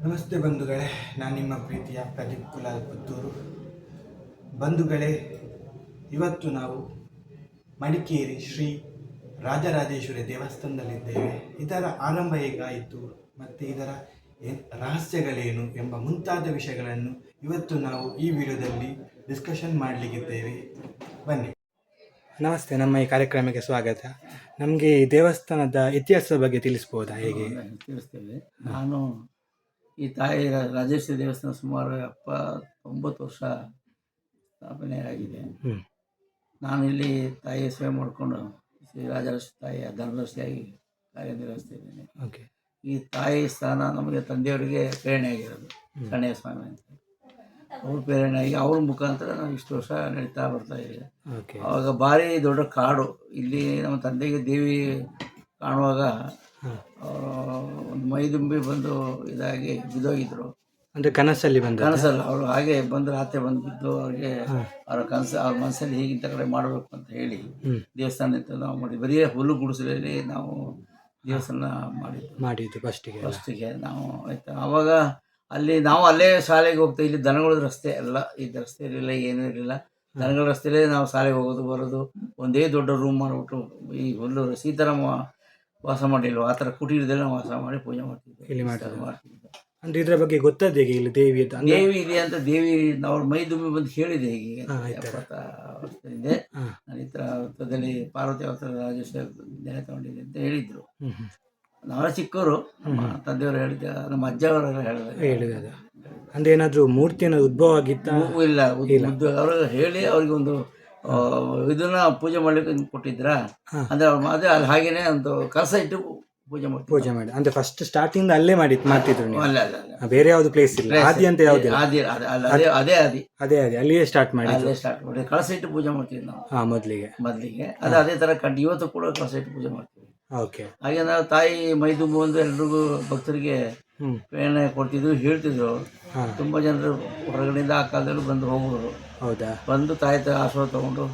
ನಮಸ್ತೆ ಬಂಧುಗಳೇ, ನಾನು ನಿಮ್ಮ ಪ್ರೀತಿಯ ಪ್ರದೀಪ್ ಕುಲಾಲ್ ಪುತ್ತೂರು. ಬಂಧುಗಳೇ, ಇವತ್ತು ನಾವು ಮಡಿಕೇರಿ ಶ್ರೀ ರಾಜರಾಜೇಶ್ವರಿ ದೇವಸ್ಥಾನದಲ್ಲಿದ್ದೇವೆ. ಇದರ ಆರಂಭ ಹೇಗಾಯಿತು ಮತ್ತು ಇದರ ರಹಸ್ಯಗಳೇನು ಎಂಬ ಮುಂತಾದ ವಿಷಯಗಳನ್ನು ಇವತ್ತು ನಾವು ಈ ವಿಡಿಯೋದಲ್ಲಿ ಡಿಸ್ಕಷನ್ ಮಾಡಲಿಕ್ಕಿದ್ದೇವೆ. ಬನ್ನಿ. ನಮಸ್ತೆ, ನಮ್ಮ ಈ ಕಾರ್ಯಕ್ರಮಕ್ಕೆ ಸ್ವಾಗತ. ನಮಗೆ ಈ ದೇವಸ್ಥಾನದ ಇತಿಹಾಸದ ಬಗ್ಗೆ ತಿಳಿಸ್ಬೋದಾ? ಹೇಗೆ ತಿಳಿಸ್ತೇವೆ. ನಾನು ಈ ತಾಯಿ ರಾಜೇಶ್ವರಿ ದೇವಸ್ಥಾನ ಸುಮಾರು 79 ವರ್ಷ ಸ್ಥಾಪನೆ ಆಗಿದೆ. ನಾನು ಇಲ್ಲಿ ತಾಯಿಯ ಸೇವೆ ಮಾಡಿಕೊಂಡು ಶ್ರೀ ರಾಜರಾಜೇಶ್ವರಿ ತಾಯಿಯ ಧರ್ಮದರ್ಶಿಯಾಗಿ ಕಾರ್ಯನಿರ್ವಹಿಸ್ತಿದ್ದೇನೆ. ಈ ತಾಯಿ ಸ್ಥಾನ ನಮಗೆ ತಂದೆಯವರಿಗೆ ಪ್ರೇರಣೆ ಆಗಿರೋದು. ಕಣಯ್ಯ ಸ್ವಾಮಿ ಅಂತ ಅವ್ರ ಪ್ರೇರಣೆಯಾಗಿ ಅವ್ರ ಮುಖಾಂತರ ನಾವು ಇಷ್ಟು ವರ್ಷ ನಡೀತಾ ಬರ್ತಾ ಇದೆ. ಆವಾಗ ಭಾರಿ ದೊಡ್ಡ ಕಾಡು. ಇಲ್ಲಿ ನಮ್ಮ ತಂದೆಗೆ ದೇವಿ ಕಾಣುವಾಗ ಒಂದು ಮೈದುಂಬಿ ಬಂದು ಇದಾಗಿ ಬಿದ್ದೋಗಿದ್ರು. ಅಂದರೆ ಕನಸಲ್ಲಿ ಅವರು ಹಾಗೆ ಬಂದು ರಾತ್ರಿ ಬಂದು ಬಿದ್ದು ಅವ್ರಿಗೆ ಅವ್ರ ಅವ್ರ ಮನಸ್ಸಲ್ಲಿ ಹೀಗಿಂತ ಕಡೆ ಮಾಡಬೇಕು ಅಂತ ಹೇಳಿ ದೇವಸ್ಥಾನ ನಾವು ಮಾಡಿದ್ವಿ. ಬರೀ ಹುಲ್ಲು ಗುಡಿಸಲಲ್ಲಿ ನಾವು ದೇವಸ್ಥಾನ ಮಾಡಿದ್ದು ಫಸ್ಟಿಗೆ ನಾವು. ಆಯ್ತಾ, ಅವಾಗ ಅಲ್ಲಿ ನಾವು ಅಲ್ಲೇ ಶಾಲೆಗೆ ಹೋಗ್ತಾ. ಇಲ್ಲಿ ದನಗಳ ರಸ್ತೆ ಎಲ್ಲ, ಇದು ರಸ್ತೆ ಇರಲಿಲ್ಲ, ಏನೂ ಇರಲಿಲ್ಲ. ದನಗಳ ರಸ್ತೆಯಲ್ಲೇ ನಾವು ಶಾಲೆಗೆ ಹೋಗೋದು ಬರೋದು. ಒಂದೇ ದೊಡ್ಡ ರೂಮ್ ಮಾಡಿಬಿಟ್ಟು ಈ ಹುಲ್ಲು ಸೀತಾರಾಮ ವಾಸ ಮಾಡಿಲ್ವ ಆ ಥರ ಕುಟೀರದಲ್ಲಿ ನಾವು ವಾಸ ಮಾಡಿ ಪೂಜೆ ಮಾಡ್ತಿದ್ವಿ. ಅಂದ್ರೆ ಇದರ ಬಗ್ಗೆ ಗೊತ್ತಾದ ಹೇಗೆ? ಇಲ್ಲಿ ದೇವಿ ಇದೆ ಅಂತ ದೇವಿ ಅವ್ರ ಮೈ ದುಂಬಿ ಬಂದು ಹೇಳಿದೆ. ಹೀಗೆ 70 ವರ್ಷದಿಂದ ನಾನು ಈ ಥರ ವೃತ್ತದಲ್ಲಿ ಪಾರ್ವತಿ ಅವತಾರ ರಾಜೇಶ್ವರಿ ನೆಲೆ ತಗೊಂಡಿದ್ದೆ ಅಂತ ಹೇಳಿದ್ರು. ನಾವೇ ಚಿಕ್ಕವರು, ನಮ್ಮ ತಂದೆಯವರು ಹೇಳಿದ್ದೆ, ನಮ್ಮ ಅಜ್ಜವರೆಲ್ಲ ಹೇಳಿದಾಗ. ಅಂದ್ರೆ ಏನಾದ್ರು ಮೂರ್ತಿ ಏನಾದ್ರು ಉದ್ಭವ ಆಗಿತ್ತ? ಇಲ್ಲ, ಅವರು ಹೇಳಿ ಅವ್ರಿಗೆ ಒಂದು ಇದನ್ನ ಪೂಜೆ ಮಾಡ್ಲಿಕ್ಕೆ ಕೊಟ್ಟಿದ್ರ. ಅಂದ್ರೆ ಅದೇ ಅಲ್ಲಿ ಹಾಗೇನೆ ಒಂದು ಕಲಸ ಇಟ್ಟು ಪೂಜೆ ಮಾಡಿ ಅಂದ್ರೆ ಫಸ್ಟ್ ಸ್ಟಾರ್ಟಿಂಗ್ ಅಲ್ಲೇ ಮಾಡ್ತಿದ್ರು ನೀವು? ಅಲ್ಲ, ಬೇರೆ ಯಾವ್ದು ಪ್ಲೇಸ್ ಇಲ್ಲ, ಆದಿ ಅಂತ ಯಾವ್ದಿಲ್ಲ? ಅದೇ ಅಲ್ಲಿಯೇ ಸ್ಟಾರ್ಟ್ ಮಾಡಿ ಕಳಸ ಇಟ್ಟು ಪೂಜೆ ಮಾಡ್ತೀವಿ ನಾವು ಮೊದಲಿಗೆ. ಅದೇ ತರ ಕಂಡು ಇವತ್ತು ಕೂಡ ಕಳಸ ಇಟ್ಟು ಪೂಜೆ ಮಾಡ್ತೀವಿ. ಹಾಗೆ ನಾವು ತಾಯಿ ಮೈದುಂಬು ಬಂದು ಎಲ್ರಿಗೂ ಭಕ್ತರಿಗೆ ಪ್ರೇರಣೆ ಕೊಡ್ತಿದ್ವಿ, ಹೇಳ್ತಿದ್ರು. ತುಂಬಾ ಜನರು ಹೊರಗಡೆಯಿಂದ ಆ ಕಾಲದಲ್ಲೂ ಬಂದು ಹೋಗೋರು. ಹೌದಾ? ಬಂದು ತಾಯಿ ಆಶೀರ್ವಾದ ತಗೊಂಡು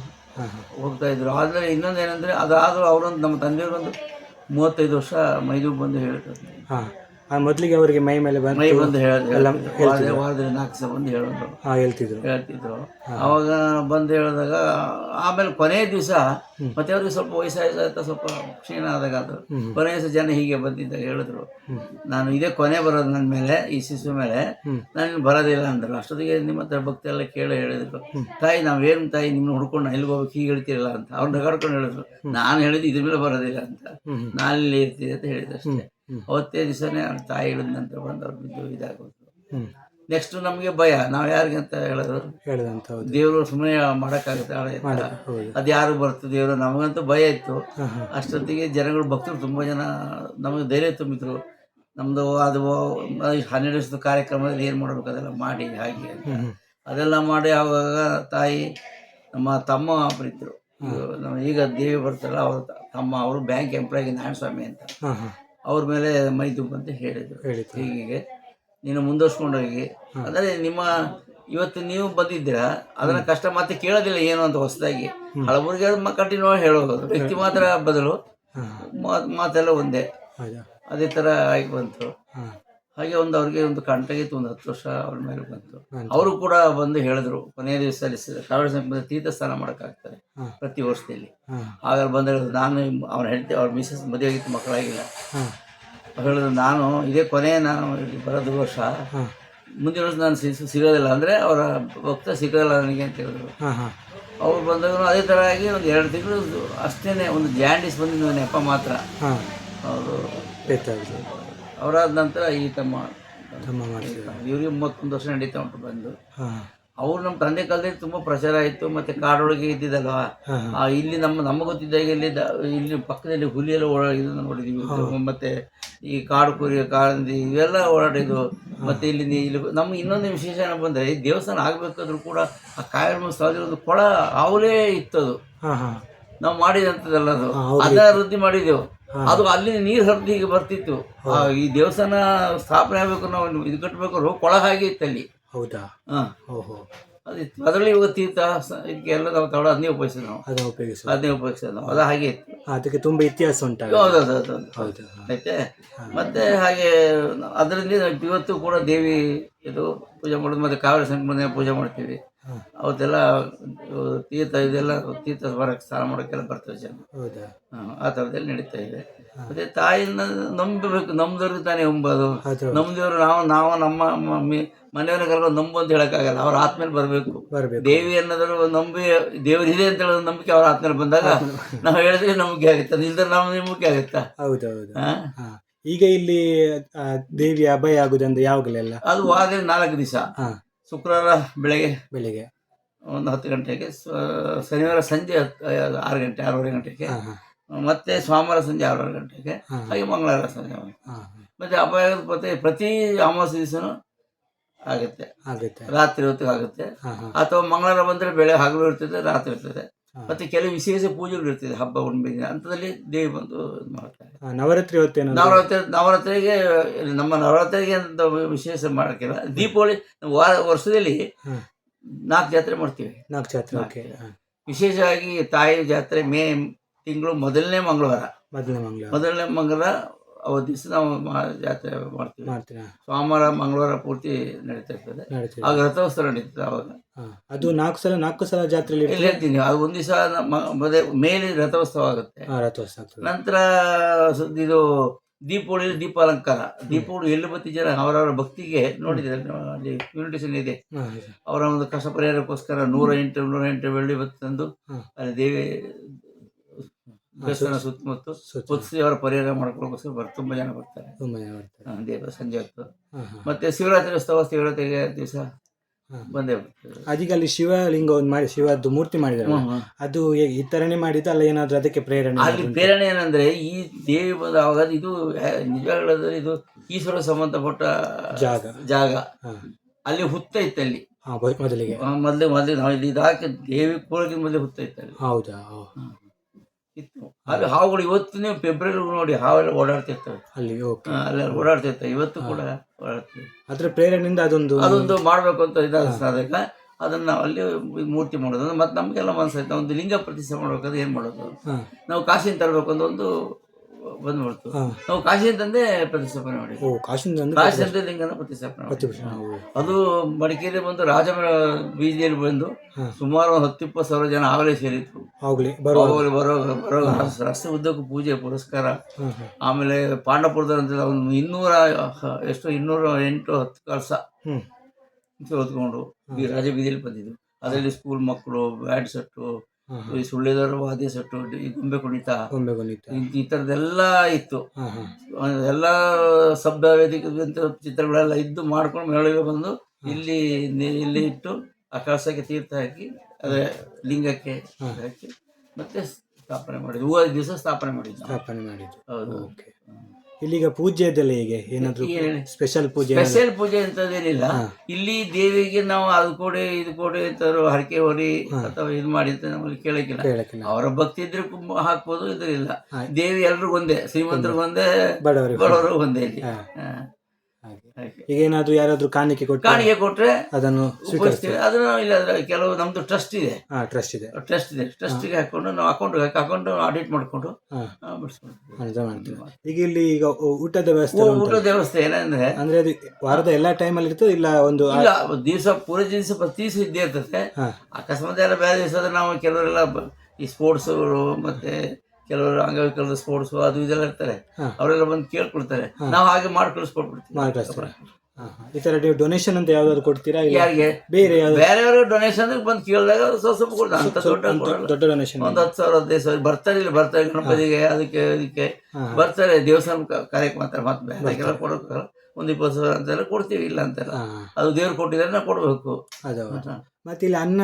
ಹೋಗ್ತಾ ಇದ್ರು. ಆದ್ರೆ ಇನ್ನೊಂದೇನಂದ್ರೆ ಅದಾದ್ರೂ ಅವರೊಂದು ನಮ್ಮ ತಂದೆಯವರೊಂದು 35 ವರ್ಷ ಮೈದುಂಬು ಬಂದು ಹೇಳ್ತಾರೆ. ಮೊದಲಿಗೆ ಅವರಿಗೆ ಮೈ ಮೇಲೆ ಬಂದು ವಾರದಲ್ಲಿ 4 ಸಲ ಬಂದು ಹೇಳ್ತಿದ್ರು. ಅವಾಗ ಬಂದು ಹೇಳಿದಾಗ ಆಮೇಲೆ ಕೊನೆಯ ದಿವಸ ಮತ್ತೆ ಅವ್ರಿಗೆ ಸ್ವಲ್ಪ ವಯಸ್ಸಾಯ್ತಾ ಸ್ವಲ್ಪ ಕ್ಷೀಣ ಆದಾಗ ಅದು ಕೊನೆಯ ದಿವಸ ಜನ ಹೀಗೆ ಬಂದಿದ್ದಾಗ ಹೇಳಿದ್ರು, ನಾನು ಇದೇ ಕೊನೆ ಬರೋದು ನನ್ನ ಮೇಲೆ, ಈ ಶಿಶು ಮೇಲೆ ನಾನು ಬರೋದಿಲ್ಲ ಅಂದ್ರು. ಅಷ್ಟೊತ್ತಿಗೆ ನಿಮ್ಮ ಹತ್ರ ಭಕ್ತಿ ಎಲ್ಲ ಹೇಳಿದ್ರು, ತಾಯಿ ನಾವೇನು ತಾಯಿ ನಿಮ್ಮನ್ನ ಹುಡ್ಕೊಂಡು ಎಲ್ಲಿಗೆ ಹೋಗ್ಬೇಕು ಹೀಗೆ ಹೇಳ್ತಿರಲ್ಲ ಅಂತ. ಅವ್ರನ್ನ ನಗಾಡ್ಕೊಂಡು ಹೇಳಿದ್ರು. ನಾನು ಹೇಳಿದ್ದು ಇದ್ರ ಮೇಲೆ ಬರೋದಿಲ್ಲ ಅಂತ, ನಾನು ಇಲ್ಲಿ ಇರ್ತೀನಿ ಅಂತ ಹೇಳಿದೆ ಅಷ್ಟೇ. ಅವತ್ತೇ ದಿವಸನೇ ಅವ್ರ ತಾಯಿ ಹೇಳಿದ ನಂತರ ಬಂದು ಅವ್ರು ಬಿದ್ದು ಇದಾಗೋದು. ನೆಕ್ಸ್ಟ್ ನಮಗೆ ಭಯ, ನಾವು ಯಾರಿಗೆ ಅಂತ ಹೇಳಿದ್ರು, ದೇವರು ಸುಮ್ಮನೆ ಮಾಡೋಕ್ಕಾಗುತ್ತೆ ಅದು ಯಾರು ಬರ್ತದೆ ದೇವರು, ನಮಗಂತೂ ಭಯ ಇತ್ತು. ಅಷ್ಟೊತ್ತಿಗೆ ಜನಗಳು ಭಕ್ತರು ತುಂಬ ಜನ ನಮಗೆ ಧೈರ್ಯ ತುಂಬಿದ್ರು. ನಮ್ಮದು ಅದು 12 ವರ್ಷದ ಕಾರ್ಯಕ್ರಮದಲ್ಲಿ ಏನು ಮಾಡಬೇಕು ಅದೆಲ್ಲ ಮಾಡಿ ಹಾಗೆ ಅಂತ ಅದೆಲ್ಲ ಮಾಡಿ. ಆವಾಗ ತಾಯಿ ನಮ್ಮ ತಮ್ಮ ಒಬ್ಬರಿದ್ದರು, ಈಗ ದೇವಿ ಬರ್ತಾರಲ್ಲ ಅವ್ರ ತಮ್ಮ, ಅವರು ಬ್ಯಾಂಕ್ ಎಂಪ್ಲಾಯಿ ನಾರಾಯಣಸ್ವಾಮಿ ಅಂತ, ಅವ್ರ ಮೇಲೆ ಮೈದುಂಬು ಅಂತ ಹೇಳಿದ್ರು. ಹೀಗೆ ನೀನು ಮುಂದುವರ್ಸ್ಕೊಂಡು ಹೋಗಿ, ಅಂದರೆ ನಿಮ್ಮ ಇವತ್ತು ನೀವು ಬಂದಿದ್ದೀರಾ ಅದನ್ನ ಕಷ್ಟ ಮತ್ತೆ ಕೇಳೋದಿಲ್ಲ ಏನು ಅಂತ ಹೊಸದಾಗಿ. ಹಳಬರಿಗೆ ಕಂಟಿನ್ಯೂ ಹೇಳೋದು, ವ್ಯಕ್ತಿ ಮಾತ್ರ ಬದಲು ಮಾತೆಲ್ಲ ಒಂದೇ. ಅದೇ ಥರ ಆಗಿ ಬಂತು. ಹಾಗೆ ಅವ್ರಿಗೆ ಒಂದು ಕಂಟಾಗಿತ್ತು, ಒಂದು 10 ವರ್ಷ ಅವ್ರ ಮೇಲೆ ಬಂತು. ಅವರು ಕೂಡ ಬಂದು ಹೇಳಿದ್ರು, ಕೊನೆಯ ದಿವಸದಲ್ಲಿ ಶ್ರಾವಣ ಸಂಪದ ತೀರ್ಥ ಸ್ನಾನ ಮಾಡೋಕ್ಕಾಗ್ತಾರೆ ಪ್ರತಿ ವರ್ಷದಲ್ಲಿ. ಹಾಗಾಗಿ ಬಂದ ನಾನು ಅವ್ರು ಹೇಳ್ತೇವೆ, ಅವ್ರ ಮಿಸಸ್ ಮದುವೆ ಆಗಿತ್ತು, ಮಕ್ಕಳಾಗಿಲ್ಲ. ಹೇಳಿದ್ರು, ನಾನು ಇದೇ ಕೊನೆ, ನಾನು ಬರೋದು ವರ್ಷ, ಮುಂದಿನ ವರ್ಷ ನಾನು ಸಿಗೋದಿಲ್ಲ ಅಂದರೆ ಅವರ ಭಕ್ತ ಸಿಗೋದಿಲ್ಲ ನನಗೆ ಅಂತ ಹೇಳಿದ್ರು. ಅವ್ರು ಬಂದಾಗ ಅದೇ ಥರ ಆಗಿ ಒಂದು 2 ತಿಂಗಳು ಅಷ್ಟೇ ಒಂದು ಜಾಂಡೀಸ್ ಬಂದಿದ್ದು ನೆಪ ಮಾತ್ರ. ಅವರು ಅವರಾದ ನಂತರ ಈ ತಮ್ಮ ಇವ್ರಿಗೆ 31 ವರ್ಷ ನಡೀತಾ ಉಂಟು ಬಂದು. ಅವ್ರು ನಮ್ಮ ತಂದೆ ಕಾಲದಲ್ಲಿ ತುಂಬ ಪ್ರಚಾರ ಆಯಿತು. ಮತ್ತು ಕಾಡೊಳಗೆ ಇದ್ದಿದ್ದಲ್ವ, ಇಲ್ಲಿ ನಮ್ಮ ಗೊತ್ತಿದ್ದಾಗ ಇಲ್ಲಿ ಪಕ್ಕದಲ್ಲಿ ಹುಲಿಯೆಲ್ಲ ಓಡಾಡಿದ್ದು ನೋಡಿದ್ದೀವಿ. ಮತ್ತು ಈ ಕಾಡು ಕುರಿ ಕಾಳಂದಿ ಇವೆಲ್ಲ ಓಡಾಡಿದ್ದು. ಮತ್ತು ಇಲ್ಲಿ ನಮ್ಗೆ ಇನ್ನೊಂದು ವಿಶೇಷ ಏನಪ್ಪ ಬಂದರೆ, ಈ ದೇವಸ್ಥಾನ ಆಗಬೇಕಾದ್ರೂ ಕೂಡ ಆ ಕಾಯಮ್ಮ ಸ್ಥಳದಲ್ಲಿ ಒಂದು ಕೊಳ ಅವಲೇ ಇತ್ತದು. ನಾವು ಮಾಡಿದಂಥದ್ದಲ್ಲ ಅದು, ಅದ ವೃದ್ಧಿ ಮಾಡಿದೆವು. ಅದು ಅಲ್ಲಿ ನೀರು ಹರಿದು ಹೀಗೆ ಬರ್ತಿತ್ತು. ಈ ದೇವಸ್ಥಾನ ಸ್ಥಾಪನೆ ಆಗಬೇಕು, ನಾವು ಇದು ಕಟ್ಟಬೇಕು, ಕೊಳ ಹಾಗೆ ಇತ್ತು ಅಲ್ಲಿ. ಹೌದಾ? ಅದಿತ್ತು. ಅದರಲ್ಲಿ ಇವಾಗ ತೀರ್ಥ ಇದಕ್ಕೆಲ್ಲ ನಾವು ತಗೊಳ್ಳೋ ಅದನ್ನೇ ಉಪಯೋಗಿಸೋದು ನಾವು, ಅದನ್ನ ಉಪಯೋಗಿಸೋದು. ಅದನ್ನೇ ಉಪಯೋಗಿಸೋದು ನಾವು. ಅದು ಹಾಗೆ ಇತ್ತು. ಅದಕ್ಕೆ ತುಂಬಾ ಇತಿಹಾಸ ಉಂಟು. ಹೌದೌದು ಹೌದು. ಐತೆ. ಮತ್ತೆ ಹಾಗೆ ಅದರಲ್ಲಿ ಇವತ್ತು ಕೂಡ ದೇವಿ ಇದು ಪೂಜೆ ಮಾಡೋದು, ಮತ್ತೆ ಕಾವೇರಿ ಸಂಗಮದ ಪೂಜೆ ಮಾಡ್ತೀವಿ. ಅವತ್ತೆಲ್ಲ ತೀರ್ಥ ಇದೆಲ್ಲ ತೀರ್ಥ ಬರಕ್ಕೆ ಸ್ನಾನ ಮಾಡೋಕ್ಕೆಲ್ಲ ಬರ್ತವೆ ಜನ. ಹೌದಾ? ಆ ಥರದಲ್ಲಿ ನಡೀತಾ ಇದೆ. ಮತ್ತೆ ತಾಯಿನ ನಂಬಬೇಕು, ನಮ್ದವ್ರಿಗೆ ತಾನೇ ಎಂಬುದು. ನಮ್ದೇವ್ರು ನಾವು ನಮ್ಮ ಮನೆಯವ್ರ ಕರ್ಕೊಂಡು ನಂಬು ಅಂತ ಹೇಳಕ್ಕಾಗಲ್ಲ, ಅವ್ರ ಆತ್ಮೇಲೆ ಬರಬೇಕು. ದೇವಿ ಅನ್ನೋದ್ರ ನಂಬಿ ದೇವರಿದೆ ಅಂತ ಹೇಳೋದು ನಂಬಿಕೆ ಅವ್ರ ಆತ್ಮೇಲೆ ಬಂದಾಗ ನಾವು ಹೇಳಿದ್ರೆ ನಂಬಿಕೆ ಆಗುತ್ತೆ, ಇಲ್ದ್ರೆ ನಾವು ನಂಬಿಕೆ ಆಗುತ್ತಾ? ಹೌದೌದು. ಈಗ ಇಲ್ಲಿ ದೇವಿ ಅಭಯ ಆಗುದಂದ್ರೆ ಯಾವಾಗಲೆಲ್ಲ? ಅದು ವಾರ 4 ದಿವಸ. ಶುಕ್ರವಾರ ಬೆಳಗ್ಗೆ ಒಂದು 10 ಗಂಟೆಗೆ, ಶನಿವಾರ ಸಂಜೆ 6 ಗಂಟೆ 6:30 ಗಂಟೆಗೆ, ಮತ್ತೆ ಸೋಮವಾರ ಸಂಜೆ 6:30 ಗಂಟೆಗೆ, ಹಾಗೆ ಮಂಗಳವಾರ ಸಂಜೆ. ಮತ್ತೆ ಅಭಯ ಪ್ರತಿ ಅಮಾವಾಸ್ಯೆ ದಿವಸನೂ ಆಗುತ್ತೆ, ರಾತ್ರಿ ಹೊತ್ತಿಗೆ ಆಗುತ್ತೆ. ಅಥವಾ ಮಂಗಳವಾರ ಬಂದರೆ ಹಗಲು ಇರ್ತದೆ, ರಾತ್ರಿ ಇರ್ತದೆ. ಮತ್ತೆ ಕೆಲವು ವಿಶೇಷ ಪೂಜೆಗಳು ಇರ್ತದೆ, ಹಬ್ಬ ಹುಣ್ಣಿಮೆ ದಿನ ಅಂಥದ್ದಲ್ಲಿ ದೇವಿ ಬಂದು ಮಾಡ್ತಾರೆ. ನವರಾತ್ರಿಗೆ ನಮ್ಮ ನವರಾತ್ರಿಗೆ ಅಂತ ವಿಶೇಷ ಮಾಡೋಕ್ಕಿಲ್ಲ. ದೀಪಾವಳಿ ವರ್ಷದಲ್ಲಿ 4 ಜಾತ್ರೆ ಮಾಡ್ತೀವಿ. 4 ಜಾತ್ರೆ. ವಿಶೇಷವಾಗಿ ತಾಯಿ ಜಾತ್ರೆ ಮೇ ತಿಂಗಳು ಮೊದಲನೇ ಮಂಗಳವಾರ ಅವತ್ತು ದಿವಸ ನಾವು ಜಾತ್ರೆ ಮಾಡ್ತೀವಿ. ಸೋಮವಾರ ಮಂಗಳವಾರ ಪೂರ್ತಿ ನಡೀತಾ ಇರ್ತದೆ. ಆಗ ರಥೋತ್ಸವ ನಡೀತದೆ. ಅವಾಗ ಅದು 4 ಸಲ ಜಾತ್ರೆ ಹೇಳ್ತೀನಿ. ಅದು ಒಂದು ದಿವಸ ಮೇಲೆ ರಥೋತ್ಸವ ಆಗುತ್ತೆ. ನಂತರ ಇದು ದೀಪಾವಳಿ ದೀಪಾಲಂಕಾರ. ದೀಪಾವಳಿ ಎಲ್ಲಿ ಬತ್ತಿ ಜನ ಅವರವರ ಭಕ್ತಿಗೆ ನೋಡಿದ್ದಾರೆ, ಅಲ್ಲಿ ಇನ್ವಿಟೇಷನ್ ಇದೆ. ಅವರ ಒಂದು ಕಷ್ಟ ಪರಿಹಾರಕ್ಕೋಸ್ಕರ 108 ಬೆಳ್ಳಿ ಬತ್ತಿ ತಂದು ಅಲ್ಲಿ ದೇವಿ ದೇವಸ್ಥಾನ ಸುತ್ತಮುತ್ತ ಹೊತ್ತಿಸಿ ಅವರ ಪರಿಹಾರ ಮಾಡ್ಕೊಳ್ಳೋಕ್ಕೋಸ್ಕರ ತುಂಬ ಜನ ಬರ್ತಾರೆ ದೇವ ಸಂಜೆ ಹೊತ್ತು. ಮತ್ತೆ ಶಿವರಾತ್ರಿ ಉತ್ಸವ ಶಿವರಾತ್ರಿಗೆ ದಿವಸ ಬಂದೇ ಬರ್ತಾರೆ. ಅದೀಗ ಅಲ್ಲಿ ಶಿವಲಿಂಗ ಒಂದು ಮಾಡಿ ಶಿವದ್ದು ಮೂರ್ತಿ ಮಾಡಿದ್ದಾರೆ, ಅದು ಈ ತರನೇ ಮಾಡಿದ್ದು ಅಲ್ಲ ಏನಾದ್ರು ಅದಕ್ಕೆ ಪ್ರೇರಣೆ? ಅಲ್ಲಿ ಪ್ರೇರಣೆ ಏನಂದ್ರೆ ಈ ದೇವಿ ಬಂದ ಆವಾಗ ಇದು ನಿಜವಾಗ್ಲೂ ಇದು ಈಶ್ವರ ಸಂಬಂಧಪಟ್ಟ ಜಾಗ. ಅಲ್ಲಿ ಹುತ್ತ ಇತ್ತು. ಅಲ್ಲಿ ಮೊದಲಿಗೆ ನಾವು ಇಲ್ಲಿ ಇದಾಕಿ ದೇವಿ ಕೂಳಕ್ಕೆ ಮೊದಲೇ ಹುತ್ತ ಇತ್ತು ಅಲ್ಲಿ. ಹೌದಾ? ಇತ್ತು. ಅಲ್ಲಿ ಹಾವುಗಳು ಇವತ್ತು ನೀವು ಫೆಬ್ರವರಿ ನೋಡಿ ಹಾವೆಲ್ಲ ಓಡಾಡ್ತಿರ್ತವೆ ಅಲ್ಲಿ. ಅಲ್ಲ ಓಡಾಡ್ತಿರ್ತವೆ, ಇವತ್ತು ಕೂಡ ಓಡಾಡ್ತೀವಿ. ಅದ್ರ ಪ್ರೇರಣೆಯಿಂದ ಅದೊಂದು ಮಾಡಬೇಕು ಅಂತ ಇದಾದಾಗ ಅದನ್ನ ನಾವು ಅಲ್ಲಿ ಮೂರ್ತಿ ಮಾಡೋದು. ಮತ್ತೆ ನಮಗೆಲ್ಲ ಮನಸ್ಸಾಯ್ತು ಒಂದು ಲಿಂಗ ಪ್ರತಿಷ್ಠೆ ಮಾಡ್ಬೇಕಾದ್ರೆ ಏನು ಮಾಡೋದು, ನಾವು ಕಾಶಿನ ತರಬೇಕು ಅಂತ ಒಂದು ಬಂದ್ಬಿಡ್ತು. ನಾವು ಕಾಶಿಂತಂದೇ ಪ್ರತಿಷ್ಠಾಪನೆ ಮಾಡಿದ್ವಿ. ಕಾಶಿಂದ ಲಿಂಗನ ಪ್ರತಿಷ್ಠಾಪನೆ ಮಾಡಿದ್ವಿ. ಅದು ಮಡಿಕೇರಿ ಬಂದು ರಾಜ ಬೀದಿಯಲ್ಲಿ ಬಂದು ಸುಮಾರು 10-20 ಸಾವಿರ ಜನ ಆಗಲೇ ಸೇರಿದ್ರು. ಬರೋ ರಸ್ತೆ ಉದ್ದಕ್ಕೂ ಪೂಜೆ ಪುರಸ್ಕಾರ. ಆಮೇಲೆ ಪಾಂಡಪುರದಂತ ಒಂದು 208 ಕಳಸ ಹೊತ್ಕೊಂಡು ಈ ರಾಜ ಬೀದಿಯಲ್ಲಿ ಬಂದಿದ್ರು. ಅದರಲ್ಲಿ ಸ್ಕೂಲ್ ಮಕ್ಕಳು, ಬ್ಯಾಂಡ್ ಸೆಟ್ಟು, ಸುಳ್ಳಿದವರು ವಾದ್ಯ ಸೆಟ್ಟು, ಗೊಂಬೆ ಕುಣಿತ ಈ ಥರದ್ದೆಲ್ಲ ಇತ್ತು. ಎಲ್ಲ ಶಬ್ದ ವೇದಿಕೆ ಚಿತ್ರಗಳೆಲ್ಲ ಇದ್ದು ಮಾಡ್ಕೊಂಡು ಮೇಳಗೆ ಬಂದು ಇಲ್ಲಿ ಇಟ್ಟು ಆ ಕಳಸಕ್ಕೆ ತೀರ್ಥ ಹಾಕಿ ಅದೇ ಲಿಂಗಕ್ಕೆ ಹಾಕಿ ಮತ್ತೆ ಸ್ಥಾಪನೆ ಮಾಡಿದ್ವಿ. 5 ದಿವಸ ಸ್ಥಾಪನೆ ಮಾಡಿದ್ದು. ಹೌದು. ಇಲ್ಲಿಗ ಪೂಜೆದೆಲ್ಲ ಹೇಗೆ? ಏನಾದ್ರು ಸ್ಪೆಷಲ್ ಪೂಜೆ ಅಂತದೇನಿಲ್ಲ. ಇಲ್ಲಿ ದೇವಿಗೆ ನಾವು ಅದು ಕೊಡಿ ಇದು ಕೊಡಿ ಅಂತ ಹರಕೆ ಹೊರಿ ಅಥವಾ ಇದು ಮಾಡಿ ಅಂತ ನಮ್ಮಲ್ಲಿ ಕೇಳಕ್ಕಿಲ್ಲ. ಅವರ ಭಕ್ತಿ ಇದ್ರೆ ಹಾಕ್ಬೋದು, ಇದ್ರಿಲ್ಲ. ದೇವಿ ಎಲ್ರಿಗೂ ಒಂದೇ, ಶ್ರೀಮಂತರಿಗೊಂದೇ, ಬಡವರು ಒಂದೇ. ಇಲ್ಲಿ ಈಗ ಏನಾದ್ರು ಯಾರಾದ್ರೂ ಕಾಣಿಕೆ ಕೊಟ್ರೆ ಅದನ್ನು ಉಪಯೋಗಿಸ್ತೀವಿ. ಅದನ್ನ ಇಲ್ಲ ಕೆಲವು ನಮ್ದು ಟ್ರಸ್ಟ್ ಇದೆ. ಟ್ರಸ್ಟಿಗೆ ಹಾಕೊಂಡು ನಾವು ಅಕೌಂಟ್ ಆಡಿಟ್ ಮಾಡ್ಕೊಂಡು ಮಾಡ್ತೀವಿ. ಈಗ ಇಲ್ಲಿ ಈಗ ಊಟದ ವ್ಯವಸ್ಥೆ ಏನಂದ್ರೆ ಅಂದ್ರೆ ಅದು ವಾರದ ಎಲ್ಲಾ ಟೈಮ್ ಅಲ್ಲಿ ಇರ್ತದೆ? ಇಲ್ಲ ದಿವಸ ಪೂರ ದಿವಸ ಪ್ರತಿ ದಿವಸ ಇದ್ದೇ ಇರ್ತದೆ. ಅಕಸ್ಮಾತ್ ಎಲ್ಲ ಬೇರೆ ದಿವಸ ನಾವು ಕೆಲವರೆಲ್ಲ ಈ ಸ್ಪೋರ್ಟ್ಸ್ ಮತ್ತೆ ಕೆಲವರು ಅಂಗವಿಕಲದ ಸ್ಪೋರ್ಟ್ಸ್ ಅದು ಇದೆಲ್ಲ ಇರ್ತಾರೆ, ಅವರೆಲ್ಲ ಬಂದು ಕೇಳ್ಕೊಳ್ತಾರೆ. ನಾವು ಹಾಗೆ ಮಾಡ್ಕೊಳ್ಸ್ಕೊಟ್ಬಿಡ್ತೀವಿ. ಈ ತರ ಡೊನೇಷನ್ ಅಂತ ಯಾವ್ದಾದ್ರು ಕೊಡ್ತೀರಾ? ಯಾರಿಗೆ? ಬೇರೆಯವರು ಡೊನೇಷನ್ ಬಂದು ಕೇಳಿದಾಗ ಸ್ವಲ್ಪ ಕೊಡ್ತಾರೆ. ಅಂತ ದೊಡ್ಡ ಡೊನೇಷನ್ ಒಂದು 10,000 15,000 ಬರ್ತಾರೆ ಗಣಪತಿಗೆ ಅದಕ್ಕೆ ಬರ್ತಾರೆ. ದೇವಸ್ಥಾನ ಕಾರ್ಯಕ್ಕೆ ಮಾತ್ರ ಮತ್ತೆ ಬೇರೆಲ್ಲ ಕೊಡೋಕ್ಕಲ್ಲ. ಒಂದು 20,000 ಅಂತೆಲ್ಲ ಕೊಡ್ತೀವಿ, ಇಲ್ಲ ಅಂತೆಲ್ಲ. ಅದು ದೇವ್ರು ಕೊಟ್ಟಿದ್ರೆ ನಾವು ಕೊಡ್ಬೇಕು. ಮತ್ತೆ ಇಲ್ಲಿ ಅನ್ನ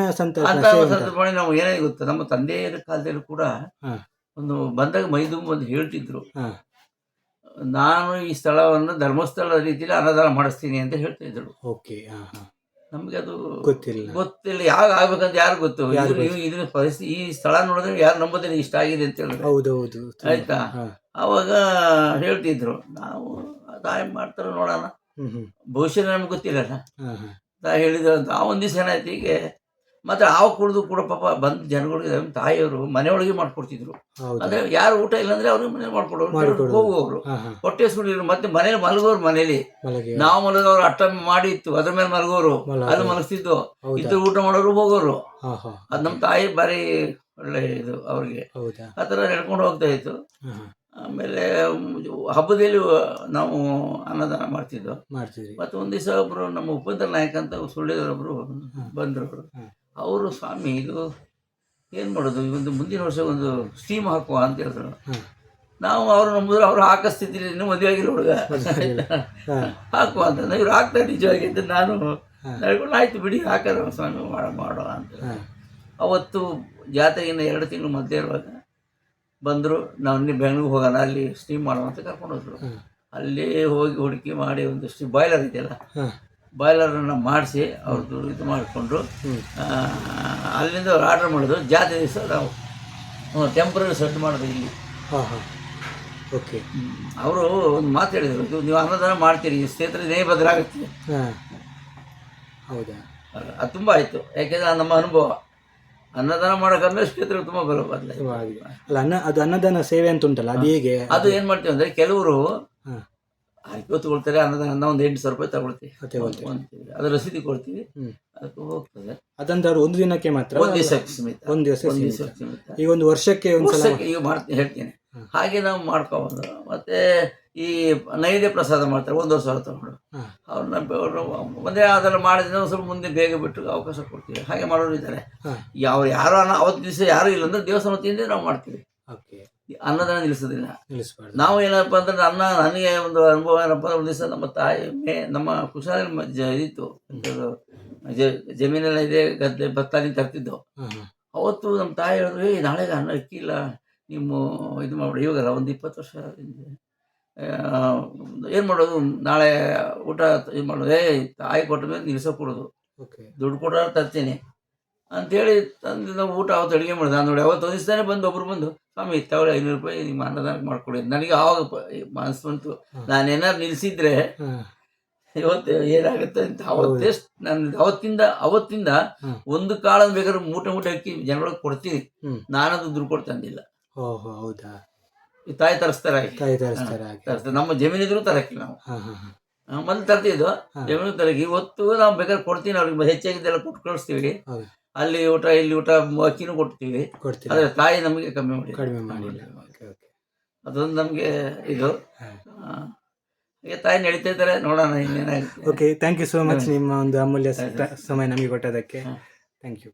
ಮಾಡಿ ನಾವು ಏನೇ ಗೊತ್ತಾ, ನಮ್ಮ ತಂದೆಯ ಕಾಲದಲ್ಲಿ ಕೂಡ ಒಂದು ಬಂದಾಗ ಮೈದುಂಬ ಒಂದು ಹೇಳ್ತಿದ್ರು, ನಾನು ಈ ಸ್ಥಳವನ್ನು ಧರ್ಮಸ್ಥಳ ರೀತಿಯಲ್ಲಿ ಅನ್ನದಾನ ಮಾಡಿಸ್ತೀನಿ ಅಂತ ಹೇಳ್ತಾ ಇದ್ರು. ನಮ್ಗೆ ಅದು ಗೊತ್ತಿಲ್ಲ ಯಾವಾಗ ಆಗ್ಬೇಕಂತ ಯಾರು ಗೊತ್ತು. ಇದ್ರ ಪರಿಸ್ಥಿತಿ ಈ ಸ್ಥಳ ನೋಡಿದ್ರೆ ಯಾರು ನಂಬೋದಿಲ್ಲ ಇಷ್ಟ ಆಗಿದೆ ಅಂತ ಹೇಳಿದ್ರೆ. ಆಯ್ತಾ? ಅವಾಗ ಹೇಳ್ತಿದ್ರು, ನಾವು ದಾಯ ಮಾಡ್ತಾರ ನೋಡೋಣ, ಭವಿಷ್ಯ ನಮ್ಗೆ ಗೊತ್ತಿಲ್ಲಲ್ಲ. ತಾಯಿ ಹೇಳಿದ್ರು ಅಂತ. ಆ ಒಂದು ದಿವಸ ಏನಾಯ್ತು ಹೀಗೆ ಮತ್ತೆ ಹಾವು ಕುಡಿದು ಕೂಡ ಪಾಪ ಬಂದ ಜನಗಳಿಗೆ ತಾಯಿಯವರು ಮನೆಯೊಳಗೆ ಮಾಡ್ಕೊಡ್ತಿದ್ರು. ಅಂದ್ರೆ ಯಾರು ಊಟ ಇಲ್ಲಾಂದ್ರೆ ಅವ್ರಿಗೆ ಮನೇಲಿ ಮಾಡ್ಕೊಡೋರು, ಹೋಗುವವರು ಹೊಟ್ಟೆ ಸುಡಿದ್ರು. ಮತ್ತೆ ಮನೇಲಿ ಮಲಗೋರು, ಮನೇಲಿ ನಾವು ಮಲಗೋರು ಅಟ್ಟ ಮಾಡಿ ಇತ್ತು ಅದ್ರ ಮೇಲೆ ಮಲಗೋರು, ಅಲ್ಲಿ ಮಲಗಿಸ್ತಿದ್ದು, ಇದ್ದು ಊಟ ಮಾಡೋರು ಹೋಗೋರು. ಅದ್ ನಮ್ಮ ತಾಯಿ ಬಾರಿ ಒಳ್ಳೆ ಇದು ಅವ್ರಿಗೆ ಆ ಥರ ನಡ್ಕೊಂಡು ಹೋಗ್ತಾ ಇತ್ತು. ಆಮೇಲೆ ಹಬ್ಬದಲ್ಲಿ ನಾವು ಅನ್ನದಾನ ಮಾಡ್ತಿದ್ದೋ. ಮತ್ತೆ ಒಂದ್ ದಿವಸ ಒಬ್ರು ನಮ್ಮ ಉಪೇಂದ್ರ ನಾಯಕ್ ಅಂತ ಸುಳ್ಳಿದರೊಬ್ರು ಬಂದ್ರು. ಅವರು ಸ್ವಾಮಿ ಇದು ಏನ್ ಮಾಡೋದು, ಒಂದು ಮುಂದಿನ ವರ್ಷ ಒಂದು ಸ್ಟೀಮ್ ಹಾಕುವ ಅಂತ ಹೇಳಿದ್ರು. ನಾವು ಅವ್ರು ನಂಬಿದ್ರೆ ಅವ್ರು ಹಾಕಿಸ್ತಿದ್ರಿ, ಇನ್ನೂ ಮದುವೆ ಆಗಿಲ್ಲ ಹುಡುಗ, ಹಾಕುವ ಅಂತ. ಇವ್ರು ಹಾಕ್ತಾರೆ ನಿಜವಾಗಿ ಅಂತ ನಾನು ನಡ್ಕೊಂಡು ಆಯ್ತು ಬಿಡಿ ಹಾಕೋಣ ಸ್ವಾಮಿ ಮಾಡೋ ಅಂತ. ಅವತ್ತು ಜಾತ್ರೆಗಿನ್ನ 2 ತಿಂಗಳು ಮಧ್ಯೆ ಇರುವಾಗ ಬಂದರು. ನಾವು ಇನ್ನೂ ಬೆಂಗಳೂರಿಗೆ ಹೋಗೋಣ, ಅಲ್ಲಿ ಸ್ಟೀಮ್ ಮಾಡೋಣ ಅಂತ ಕರ್ಕೊಂಡು ಹೋದ್ರು. ಅಲ್ಲಿ ಹೋಗಿ ಹುಡುಕಿ ಮಾಡಿ ಒಂದಷ್ಟು ಬಾಯ್ಲರ್ ಇದೆಯಲ್ಲ, ಬಾಯ್ಲರನ್ನು ಮಾಡಿಸಿ ಅವ್ರದ್ದು ಇದು ಮಾಡಿಕೊಂಡು ಅಲ್ಲಿಂದ ಅವ್ರು ಆರ್ಡ್ರ್ ಮಾಡಿದ್ರು. ಜಾತ್ರೆ ದಿವಸ ನಾವು ಟೆಂಪ್ರರಿ ಸೆಟ್ ಮಾಡಿದ್ರು ಇಲ್ಲಿ. ಓಕೆ. ಅವರು ಒಂದು ಮಾತು ಹೇಳಿದರು, ನೀವು ಅನ್ನದಾನ ಮಾಡ್ತೀರಿ, ಕ್ಷೇತ್ರ ನೇ ಬದಲಾಗುತ್ತೆ. ಹೌದಾ? ಅದು ತುಂಬ ಆಯಿತು. ಯಾಕೆಂದರೆ ನಮ್ಮ ಅನುಭವ ಅನ್ನದಾನ ಮಾಡೋಕ್ಕಂದ್ರೆ ಕ್ಷೇತ್ರ ತುಂಬ ಬದಲಾಯಿತು. ಅಲ್ಲ, ಅದು ಅನ್ನದಾನ ಸೇವೆ ಅಂತ ಉಂಟಲ್ಲ, ಅದು ಹೇಗೆ? ಅದು ಏನು ಮಾಡ್ತೀವಿ ಅಂದರೆ ಕೆಲವರು ಇವತ್ತು ಕೊಡ್ತಾರೆ ಅನ್ನದಾನ ಒಂದು 8,000 ರೂಪಾಯಿ ತಗೊಳ್ತೀವಿ, ಅದು ರಸೀದಿ ಕೊಡ್ತೀವಿ, ಅದಕ್ಕೆ ಹೋಗ್ತದೆ. ಅದಂತ ಒಂದು ದಿನಕ್ಕೆ ಮಾತ್ರ, ಒಂದು ದಿವಸಕ್ಕೆ ಸೀಮಿತ. ಈಗ ಒಂದು ವರ್ಷಕ್ಕೆ ಈಗ ಮಾಡ್ತೀನಿ ಹೇಳ್ತೀನಿ. ಹಾಗೆ ನಾವು ಮಾಡ್ಕೊಬೋದು. ಮತ್ತೆ ಈ ನೈವೇದ್ಯ ಪ್ರಸಾದ ಮಾಡ್ತಾರೆ 1,500 ತಗೊಂಡು, ಅವ್ರನ್ನ ಒಂದೇ ಅದೆಲ್ಲ ಮಾಡಿದ್ರೆ ಸ್ವಲ್ಪ ಮುಂದೆ ಬೇಗ ಬಿಟ್ಟು ಅವಕಾಶ ಕೊಡ್ತೀವಿ. ಹಾಗೆ ಮಾಡೋರು ಇದ್ದಾರೆ. ಯಾರೋ ಅವತ್ತು ದಿವಸ ಯಾರು ಇಲ್ಲ ಅಂದ್ರೆ ದೇವಸ್ಥಾನ ವತಿಯಿಂದ ನಾವು ಮಾಡ್ತೀವಿ. ಅನ್ನದಾನ ನಿಲ್ಲಿಸೋದಿಲ್ಲ. ನಾವು ಏನಪ್ಪ ಅಂತಂದ್ರೆ ನನಗೆ ಒಂದು ಅನುಭವ ಏನಪ್ಪ, ಒಂದು ದಿವಸ ನಮ್ಮ ತಾಯಿ ನಮ್ಮ ಕುಶಾಲ ಇದಿತ್ತು, ಜಮೀನೆಲ್ಲ ಇದೆ, ಗದ್ದೆ ಭತ್ತ ತರ್ತಿದ್ದವು. ಅವತ್ತು ನಮ್ಮ ತಾಯಿ ಹೇಳಿದ್ರು, ನಾಳೆಗೆ ಅನ್ನ ಅಕ್ಕಿ ಇಲ್ಲ, ನಿಮ್ಮ ಇದು ಮಾಡ್ಬಿಡಿ. ಇವಾಗಲ್ಲ ಒಂದು 20 ವರ್ಷ ಏನು ಮಾಡೋದು, ನಾಳೆ ಊಟ ಇದು ಮಾಡೋದು, ತಾಯಿ ಕೊಟ್ಟ ಮೇಲೆ ನಿಲ್ಸೋಕೆ ಕೊಡೋದು, ದುಡ್ಡು ಕೊಡೋ ತರ್ತೀನಿ ಅಂಥೇಳಿ ತಂದು ನಾವು ಊಟ ಅವತ್ತು ಅಡುಗೆ ಮಾಡಿದೆ. ನಾನು ನೋಡಿ ಅವತ್ತು ಒಂದಿಸ್ತಾನೆ ಬಂದು ಒಬ್ರು ಬಂದು, ಸ್ವಾಮಿ ತಗೊಳ್ಳಿ 500 ರೂಪಾಯಿ ನಿಮ್ಮ ಅನ್ನದಾನಕ್ಕೆ ಮಾಡ್ಕೊಡಿ. ನನಗೆ ಆವಾಗ ಮನಸ್ಸು ಬಂತು, ನಾನೇನಾದ್ರು ನಿಲ್ಲಿಸಿದ್ರೆ ಇವತ್ತು ಏನಾಗುತ್ತೆ ಅಂತ. ಅವತ್ತೇ ನಾನು ಅವತ್ತಿಂದ ಒಂದು ಕಾಳ ಬೇಕಾದ್ರೆ ಮೂಟೆ ಅಕ್ಕಿ ಜನಗಳಿಗೆ ಕೊಡ್ತೀನಿ, ನಾನದು ದುಡ್ಡು ಕೊಟ್ಟು ತಂದಿಲ್ಲ. ಹೌದಾ? ಈ ತಾಯಿ ತರಿಸ್ತಾರೆ, ನಮ್ಮ ಜಮೀನಿದ್ರು ತರಕಿಲ್ಲ. ನಾವು ಮೊದಲು ತರ್ತಿದ್ವು, ಜಮೀನು ತರಕ್ಕೆ. ಇವತ್ತು ನಾವು ಬೇಕಾದ್ರೆ ಕೊಡ್ತೀನಿ, ಅವ್ರಿಗೆ ಹೆಚ್ಚಾಗಿದ್ದೆಲ್ಲ ಕೊಟ್ಟು ಕಳಿಸ್ತೀವಿ. ಅಲ್ಲಿ ಊಟ ಇಲ್ಲಿ ಊಟ ಅಕ್ಕಿನೂ ಕೊಡ್ತೀವಿ, ಆದ್ರೆ ತಾಯಿ ನಮಗೆ ಕಡಿಮೆ ಮಾಡಿಲ್ಲ. ಅದೊಂದು ನಮಗೆ ಇದು ತಾಯಿ ನಡೀತಾ ಇದ್ದಾರೆ, ನೋಡೋಣ ಇನ್ನೇನಾಗುತ್ತೆ. Okay, thank you so much ನಿಮ್ಮ ಒಂದು ಅಮೂಲ್ಯ ಸಮಯ ನಮಗೆ ಕೊಟ್ಟದಕ್ಕೆ. Thank you.